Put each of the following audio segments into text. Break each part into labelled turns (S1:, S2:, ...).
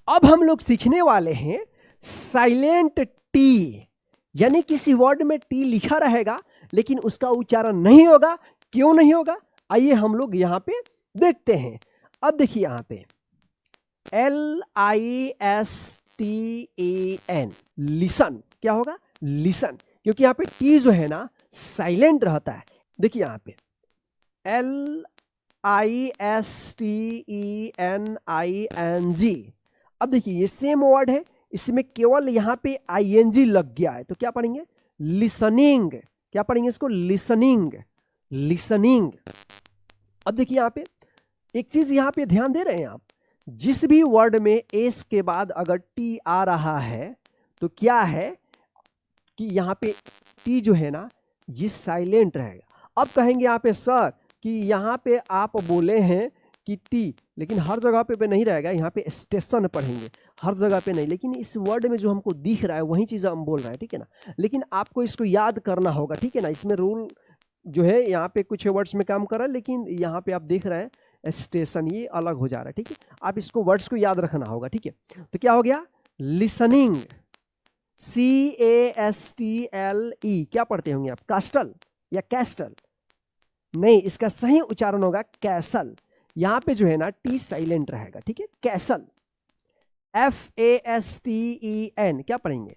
S1: अब हम लोग सीखने वाले हैं साइलेंट टी, यानी किसी वर्ड में टी लिखा रहेगा लेकिन उसका उच्चारण नहीं होगा। क्यों नहीं होगा, आइए हम लोग यहाँ पे देखते हैं। अब देखिए यहाँ पे LISTEN, लिसन, क्या होगा, लिसन, क्योंकि यहाँ पे टी जो है ना साइलेंट रहता है। देखिए यहाँ पे LISTENING। अब देखिए ये सेम वर्ड है, इसमें केवल यहाँ पे ING लग गया है, तो क्या पढ़ेंगे, लिसनिंग। क्या पढ़ेंगे इसको, लिसनिंग, लिसनिंग। अब देखिए यहाँ पे एक चीज यहाँ पे ध्यान दे रहे हैं आप, जिस भी वर्ड में एस के बाद अगर टी आ रहा है तो क्या है कि यहाँ पे टी जो है ना ये साइलेंट रहेगा। अब कहेंगे यहाँ पे सर कि यहाँ पे आप बोले हैं कि टी, लेकिन हर जगह पे नहीं रहेगा, यहाँ पे स्टेशन पढ़ेंगे, हर जगह पे नहीं। लेकिन इस वर्ड में जो हमको दिख रहा है वही चीज़ हम बोल रहे हैं, ठीक है ना। लेकिन आपको इसको याद करना होगा, ठीक है ना। इसमें रूल जो है यहाँ पे कुछ वर्ड्स में काम कर रहा है, लेकिन यहाँ पे आप देख रहे हैं स्टेशन, ये अलग हो जा रहा है, ठीक है। आप इसको वर्ड्स को याद रखना होगा, ठीक है। तो क्या हो गया, लिसनिंग, CASTLE। क्या पढ़ते होंगे आप, कास्टल या कैस्टल, नहीं, इसका सही उच्चारण होगा कैसल। यहां पे जो है ना टी साइलेंट रहेगा, ठीक है, कैसल। FASTEN, क्या पढ़ेंगे,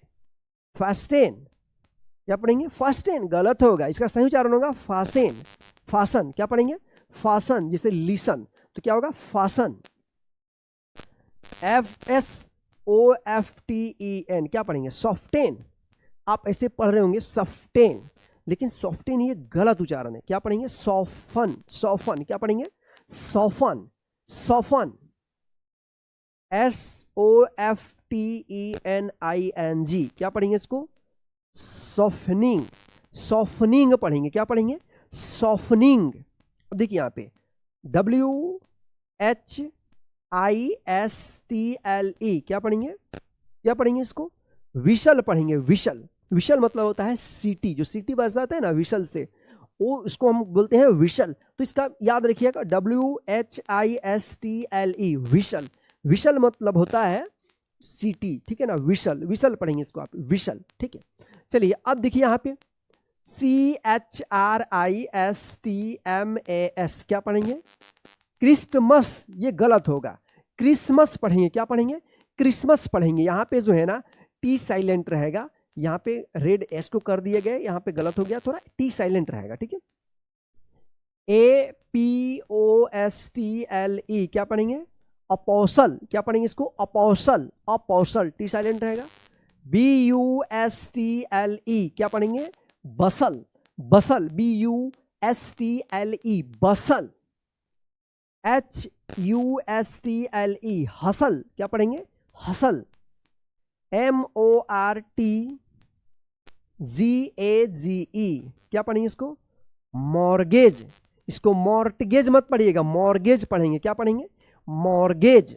S1: फास्टेन। क्या पढ़ेंगे, फास्टेन, गलत होगा, इसका सही उच्चारण होगा फासेन, फासन। क्या पढ़ेंगे, फासन, जैसे लिसन, तो क्या होगा, फासन। SOFTEN, क्या पढ़ेंगे, सॉफ्टेन। आप ऐसे पढ़ रहे होंगे सफ्टेन, लेकिन सॉफ्टेन ये गलत उच्चारण है। क्या पढ़ेंगे, सॉफन, सॉफन। क्या पढ़ेंगे, सॉफन, सॉफन। SOFTENING, क्या पढ़ेंगे इसको, सॉफनिंग, सॉफनिंग पढ़ेंगे। क्या पढ़ेंगे, सॉफनिंग। अब देखिए यहाँ पे WHISTLE, क्या पढ़ेंगे, क्या पढ़ेंगे इसको, विशल पढ़ेंगे, विशल। विशल मतलब होता है सीटी, जो सीटी बजाते हैं ना विशल से, वो उसको हम बोलते हैं विशल। तो इसका याद रखिएगा, WHISTLE, विशल। विशल मतलब होता है सीटी, ठीक है ना, विशल, विशल पढ़ेंगे इसको आप, विशल, ठीक है। चलिए अब देखिए यहाँ पे CHRISTMAS, क्या पढ़ेंगे, क्रिस्टमस। ये गलत होगा, क्रिसमस पढ़ेंगे। क्या पढ़ेंगे, क्रिसमस पढ़ेंगे। यहाँ पे जो है ना टी साइलेंट रहेगा, यहाँ पे रेड एस को कर दिए गए, यहाँ पे गलत हो गया, थोड़ा टी साइलेंट रहेगा, ठीक है। APOSTLE, क्या पढ़ेंगे, अपोसल। क्या पढ़ेंगे इसको, अपोसल, अपोसल, टी साइलेंट रहेगा। BUSTLE, क्या पढ़ेंगे, बसल, बसल, BUSTLE, बसल। HUSTLE, hustle. क्या पढ़ेंगे, हसल। MORTGAGE, क्या पढ़ेंगे इसको, मॉर्गेज। इसको मॉर्टगेज मत पढ़िएगा, मॉर्गेज पढ़ेंगे। क्या पढ़ेंगे, मॉर्गेज।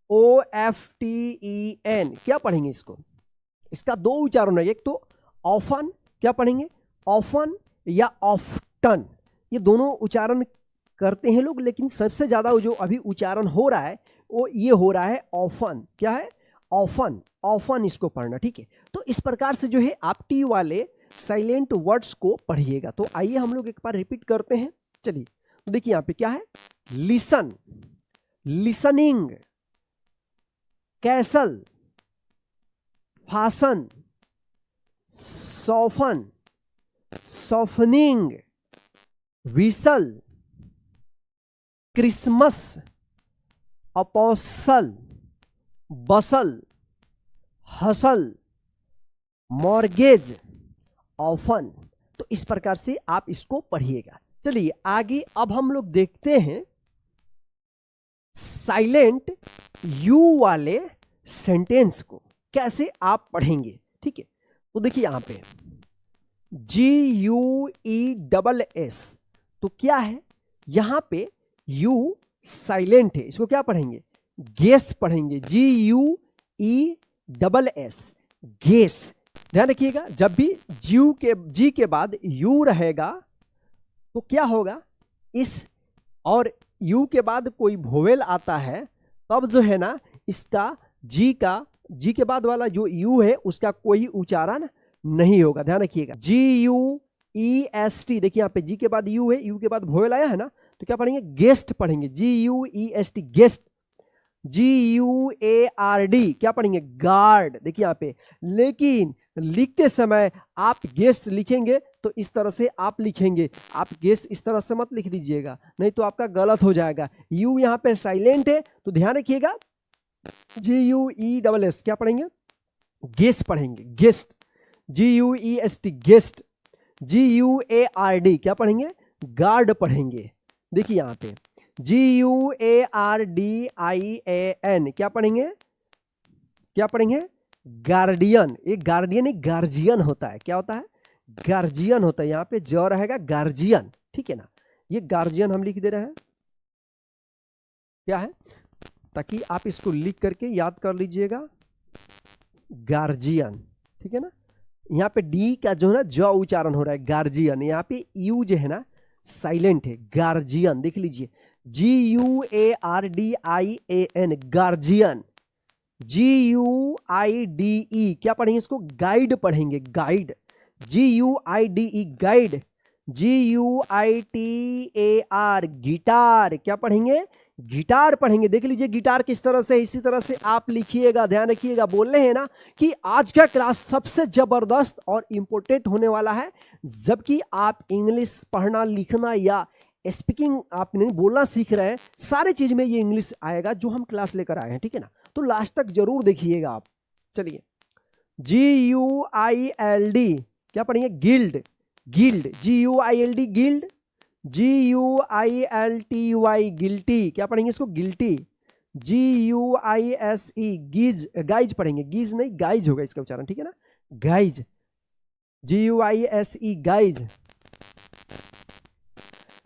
S1: OFTEN, क्या पढ़ेंगे इसको, इसका दो उच्चारण है, एक तो ऑफन, क्या पढ़ेंगे, ऑफन या ऑफ्टन, ये दोनों उच्चारण करते हैं लोग, लेकिन सबसे ज्यादा जो अभी उच्चारण हो रहा है वो ये हो रहा है ऑफन। क्या है, ऑफन, ऑफन इसको पढ़ना, ठीक है। तो इस प्रकार से जो है आप टी वाले साइलेंट वर्ड्स को पढ़िएगा। तो आइए हम लोग एक बार रिपीट करते हैं। चलिए, तो देखिए यहाँ पे क्या है, listen, listening, castle, fasten, soften, softening, whistle, Christmas, apostle, bustle, hustle, mortgage, often. तो इस प्रकार से आप इसको पढ़िएगा। चलिए आगे अब हम लोग देखते हैं साइलेंट यू वाले सेंटेंस को कैसे आप पढ़ेंगे, ठीक है। तो देखिए यहां पे GUESS, तो क्या है, यहां पे यू साइलेंट है, इसको क्या पढ़ेंगे, गेस पढ़ेंगे, GUESS, गेस। ध्यान रखिएगा, जब भी जी के बाद यू रहेगा तो क्या होगा, इस और यू के बाद कोई वोवेल आता है तब जो है ना इसका जी के बाद वाला जो यू है उसका कोई उच्चारण नहीं होगा, ध्यान रखिएगा। GUEST, देखिए यहाँ पे जी के बाद यू है, यू के बाद वोवेल आया है ना, तो क्या पढ़ेंगे? गेस्ट पढ़ेंगे, GUEST गेस्ट। GUARD क्या पढ़ेंगे? गार्ड। देखिए यहाँ पे, लेकिन लिखते समय आप गेस्ट लिखेंगे तो इस तरह से आप लिखेंगे, आप गेस्ट इस तरह से मत लिख दीजिएगा, नहीं तो आपका गलत हो जाएगा। यू यहाँ पे साइलेंट है तो ध्यान रखिएगा। GUESS क्या पढ़ेंगे? गेस्ट पढ़ेंगे, गेस्ट। GUEST guest. GUARD क्या पढ़ेंगे? गार्ड पढ़ेंगे। देखिए यहाँ पे GUARDIAN क्या पढ़ेंगे? क्या पढ़ेंगे? गार्डियन। एक गार्डियन एक गार्जियन होता है, क्या होता है? गार्जियन होता है। यहाँ पे जो रहेगा गार्जियन, ठीक है ना, ये गार्जियन हम लिख दे रहे हैं, क्या है, ताकि आप इसको लिख करके याद कर लीजिएगा, गार्जियन, ठीक है ना। यहाँ पे डी का जो है ना ज उच्चारण हो रहा है, गार्जियन। यहाँ पे यू जो है ना साइलेंट है, गार्जियन। देख लीजिए, GUARDIAN गार्जियन। GUIDE क्या पढ़ेंगे? इसको गाइड पढ़ेंगे, guide. GUIDE guide. GUITAR guitar क्या पढ़ेंगे? गिटार पढ़ेंगे। देख लीजिए गिटार किस तरह से, इसी तरह से आप लिखिएगा, ध्यान रखिएगा। बोल रहे हैं ना कि आज का क्लास सबसे जबरदस्त और इंपॉर्टेंट होने वाला है, जबकि आप इंग्लिश पढ़ना लिखना या स्पीकिंग आप नहीं बोलना सीख रहे हैं, सारे चीज में ये इंग्लिश आएगा जो हम क्लास लेकर आए हैं, ठीक है ना। तो लास्ट तक जरूर देखिएगा आप। चलिए, GUILD क्या पढ़ेंगे? Guild. Guild, GUILD guild. GUILTY guilty क्या पढ़ेंगे? इसको गिल्टी। GUISE गीज, गाइज पढ़ेंगे, गीज नहीं गाइज होगा इसका उच्चारण, ठीक है ना, guys. GUISE guys.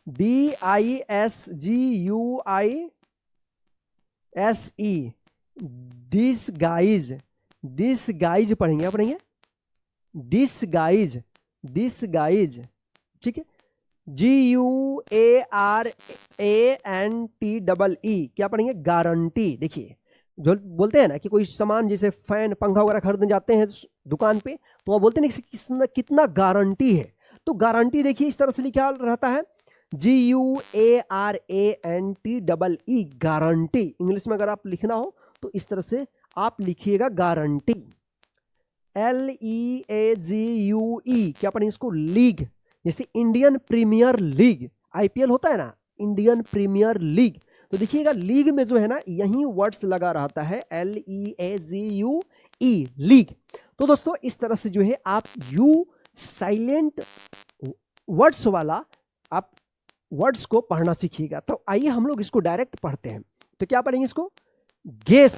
S1: DISGUISE disguise. Disguise पढ़ेंगे, क्या पढ़ेंगे? डिसगाइज, डिसगाइज, ठीक है। GUARANTEE क्या पढ़ेंगे? गारंटी। देखिए, जो बोलते हैं ना कि कोई सामान जैसे फैन पंखा वगैरह खरीदने जाते हैं दुकान पे, तो वह बोलते हैं कि कितना गारंटी है, तो गारंटी देखिए इस तरह से लिखा रहता है, GUARANTEE गारंटी। इंग्लिश में अगर आप लिखना हो तो इस तरह से आप लिखिएगा, गारंटी। LEAGUE क्या पढ़ेंगे? इसको लीग, जैसे इंडियन प्रीमियर लीग, IPL होता है ना, इंडियन प्रीमियर लीग, तो देखिएगा लीग में जो है ना यही वर्ड्स लगा रहता है, LEAGUE लीग। तो दोस्तों इस तरह से जो है आप यू साइलेंट वर्ड्स वाला आप वर्ड्स को पढ़ना सीखिएगा। तो आइए हम लोग इसको डायरेक्ट पढ़ते हैं। तो क्या पढ़ेंगे इसको? गेस्ट,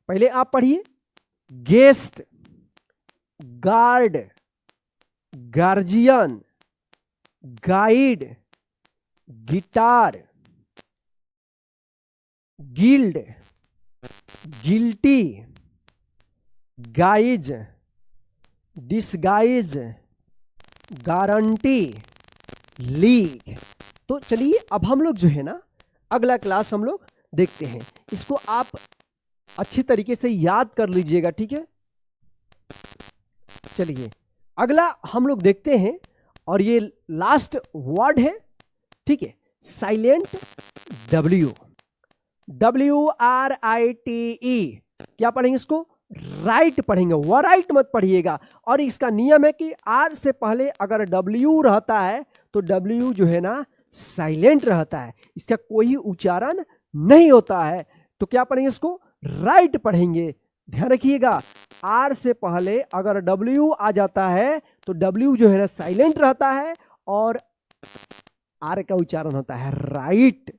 S1: पहले आप पढ़िए, guest, guard, guardian, guide, guitar, guild, guilty, guys, disguise, guarantee, league. तो चलिए अब हम लोग जो है ना अगला क्लास हम लोग देखते हैं, इसको आप अच्छी तरीके से याद कर लीजिएगा, ठीक है। चलिए अगला हम लोग देखते हैं, और ये लास्ट वर्ड है, ठीक है, साइलेंट W, WRITE क्या पढ़ेंगे? इसको राइट पढ़ेंगे, वो राइट मत पढ़िएगा। और इसका नियम है कि R से पहले अगर W रहता है तो W जो है ना साइलेंट रहता है, इसका कोई उच्चारण नहीं होता है। तो क्या पढ़ेंगे? इसको राइट पढ़ेंगे। ध्यान रखिएगा, R से पहले अगर W आ जाता है तो W जो है ना साइलेंट रहता है और R का उच्चारण होता है राइट।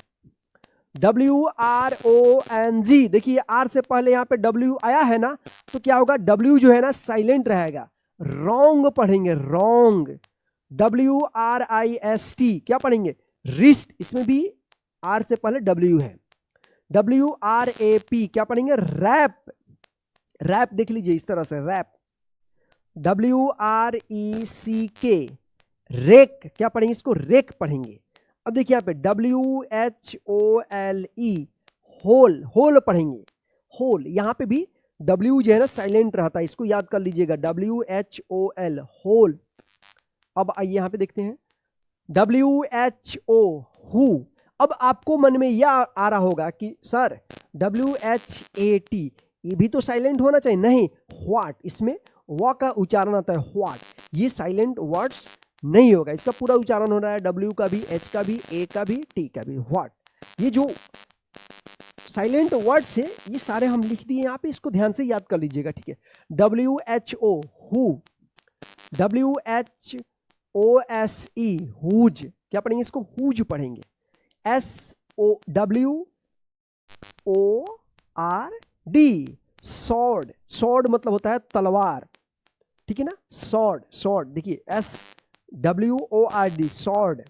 S1: WRONG, देखिए R से पहले यहाँ पे W आया है ना, तो क्या होगा? W जो है ना साइलेंट रहेगा, रॉन्ग पढ़ेंगे, रॉन्ग। WRIST क्या पढ़ेंगे? रिस्ट, इसमें भी R से पहले W है। WRAP क्या पढ़ेंगे? रैप, रैप देख लीजिए इस तरह से, रैप। WRECK रेक क्या पढ़ेंगे? इसको रेक पढ़ेंगे। अब देखिए यहाँ पे WHOLE होल, होल पढ़ेंगे। होल, यहां पे भी W जो है ना साइलेंट रहता है, इसको याद कर लीजिएगा, WHOL होल। अब आइए यहां पे देखते हैं WHO हु। अब आपको मन में यह आ रहा होगा कि सर WHAT ये भी तो साइलेंट होना चाहिए, नहीं, व्हाट, इसमें व का उच्चारण आता है व्हाट, ये साइलेंट वर्ड्स नहीं होगा, इसका पूरा उच्चारण हो रहा है W का भी, H का भी, A का भी, T का भी, व्हाट। ये जो साइलेंट वर्ड्स है ये सारे हम लिख दिए यहाँ पे, इसको ध्यान से याद कर लीजिएगा, ठीक है। WHO हु, WHOSE हुज, क्या पढ़ेंगे इसको, हुज पढ़ेंगे। SWORD सॉर्ड, सॉर्ड मतलब होता है तलवार, ठीक है ना, सॉर्ड, सॉर्ड देखिए SWORD सॉर्ड।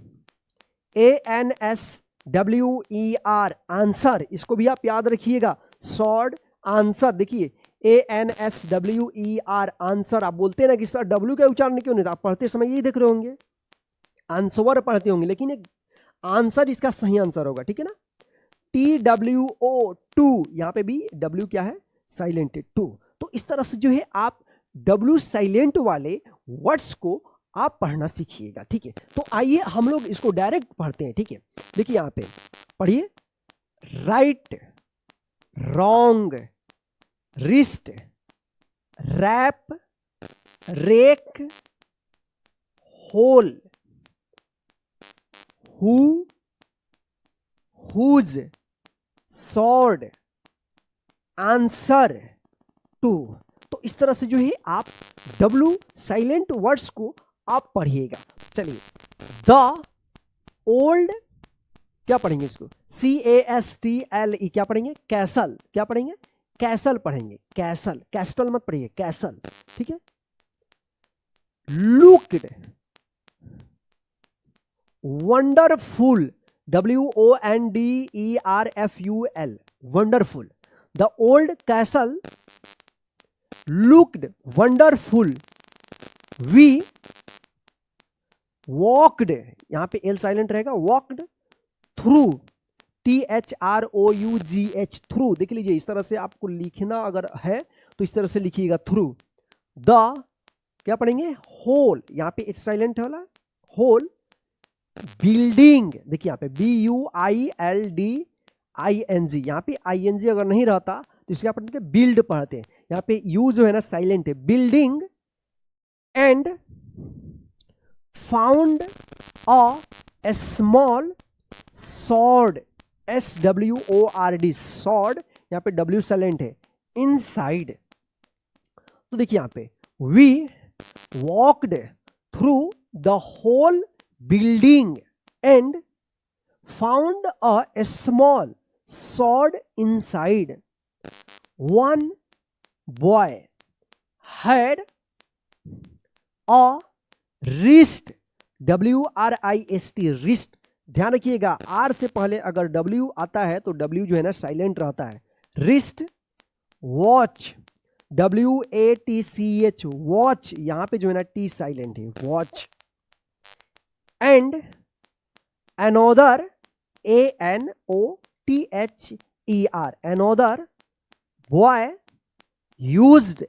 S1: ANSWER आंसर, इसको भी आप याद रखिएगा, सॉर्ड आंसर, देखिए ANSWER आंसर। आप बोलते हैं ना कि सर W का उच्चारण क्यों नहीं था, आप पढ़ते समय यही देख रहे होंगे, आंसर पढ़ते होंगे, लेकिन एक आंसर इसका सही आंसर होगा, ठीक है ना। TWO टू, यहां पे भी W क्या है, साइलेंट है, टू। तो इस तरह से जो है आप W साइलेंट वाले वर्ड्स को आप पढ़ना सीखिएगा, ठीक है। तो आइए हम लोग इसको डायरेक्ट पढ़ते हैं, ठीक है। देखिए यहां पे पढ़िए, write, wrong, wrist, wrap, wreck, whole, who, whose, sword, answer, two. तो इस तरह से जो है आप W साइलेंट वर्ड्स को आप पढ़िएगा। चलिए, द ओल्ड, क्या पढ़ेंगे इसको, CASTLE, क्या पढ़ेंगे, कैसल, क्या पढ़ेंगे, कैसल पढ़ेंगे, कैसल, कैस्टल मत पढ़िए, कैसल, ठीक है। Looked, wonderful, WONDERFUL, wonderful. The old castle looked wonderful, we walked, यहां पे L साइलेंट रहेगा, walked through, THROUGH, थ्रू, देख लीजिए इस तरह से आपको लिखना अगर है तो इस तरह से लिखिएगा, थ्रू। द, क्या पढ़ेंगे, होल, यहां पे H साइलेंट वाला, होल, बिल्डिंग, देखिए यहां पे BUILDING, यहां पे ING अगर नहीं रहता तो इसके आप बिल्ड पढ़ते हैं, यहाँ पे यू जो है ना साइलेंट है, building, and found a small sword, SWORD sword, यहाँ पे W साइलेंट है, इनसाइड। तो देखिए यहाँ पे we walked through the whole building and found a small sword inside. One boy had a wrist, WRIST, wrist, ध्यान रखिएगा R से पहले अगर W आता है तो W जो है ना साइलेंट रहता है, wrist, watch, WATCH, watch, यहां पे जो है ना T साइलेंट है, watch, and another, ANOTHER, another boy used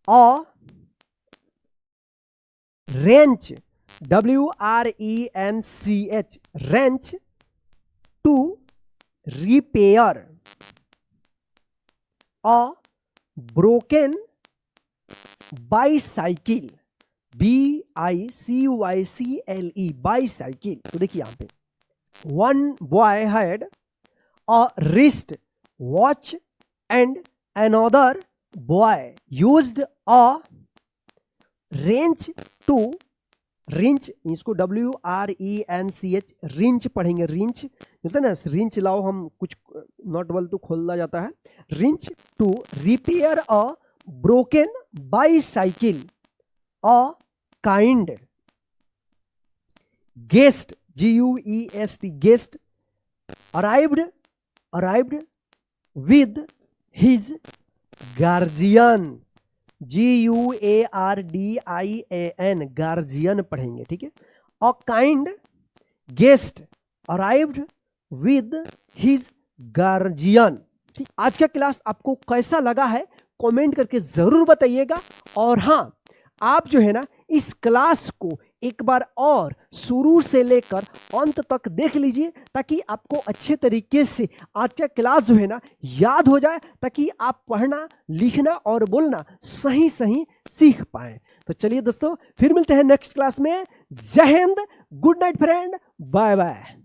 S1: a wrench, WRENCH, wrench, to repair a broken bicycle, BICYCLE, bicycle। तो देखिए यहां पे one boy had a wrist watch and another boy used a wrench to, wrench, इसको WRENCH, wrench पढ़ेंगे, wrench होता है ना, wrench लाओ, हम कुछ नॉट बल तो खोलना जाता है, wrench to repair a broken bicycle, a kind guest, GUEST, guest, arrived with his guardian, GUARDIAN, guardian पढ़ेंगे, ठीक है। A kind guest arrived with his guardian, ठीक, आज का क्लास आपको कैसा लगा है कमेंट करके जरूर बताइएगा। और हाँ, आप जो है ना इस क्लास को एक बार और शुरू से लेकर अंत तक देख लीजिए, ताकि आपको अच्छे तरीके से आज का क्लास जो है ना याद हो जाए, ताकि आप पढ़ना, लिखना और बोलना सही सही सीख पाए। तो चलिए दोस्तों, फिर मिलते हैं नेक्स्ट क्लास में। जय हिंद, good night friend, bye bye.